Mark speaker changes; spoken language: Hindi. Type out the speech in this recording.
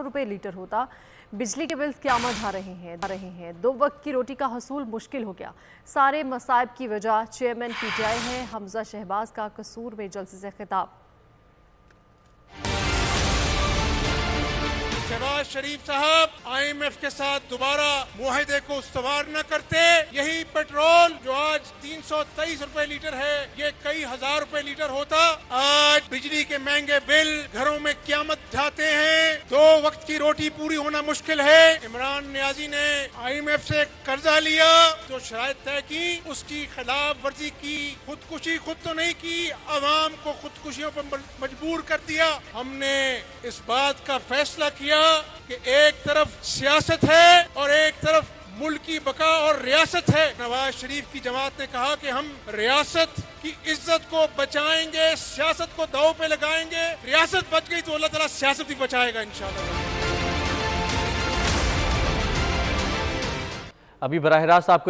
Speaker 1: रुपए लीटर होता। बिजली के बिल क़यामत ढा रहे हैं। 2 वक्त की रोटी का हसूल मुश्किल हो गया। सारे मसाइब की वजह चेयरमैन पीटीआई है। हमजा शहबाज का कसूर में जलसे से खिताब।
Speaker 2: शहबाज शरीफ साहब IMF के साथ दोबारा मुआहदे को उस्तवार न करते, यही पेट्रोल जो आज 323 रुपए लीटर है, ये कई हजार रुपए लीटर होता। आज बिजली के महंगे बिल घरों में क़यामत ढाते हैं। 2 वक्त की रोटी पूरी होना मुश्किल है। इमरान नियाजी ने IMF से कर्जा लिया, जो शराइत तय की, उसकी खिलाफ वर्जी की, खुदकुशी खुद तो नहीं की, अवाम को खुदकुशियों पर मजबूर कर दिया। हमने इस बात का फैसला किया कि एक तरफ सियासत है और एक तरफ मुल्क की बका और रियासत है। नवाज शरीफ की जमात ने कहा कि हम रियासत की इज्जत को बचाएंगे, सियासत को दांव पे लगाएंगे। रियासत बच गई तो अल्लाह ताला सियासत भी बचाएगा इंशाअल्लाह।
Speaker 3: अभी बराह रास्त आपको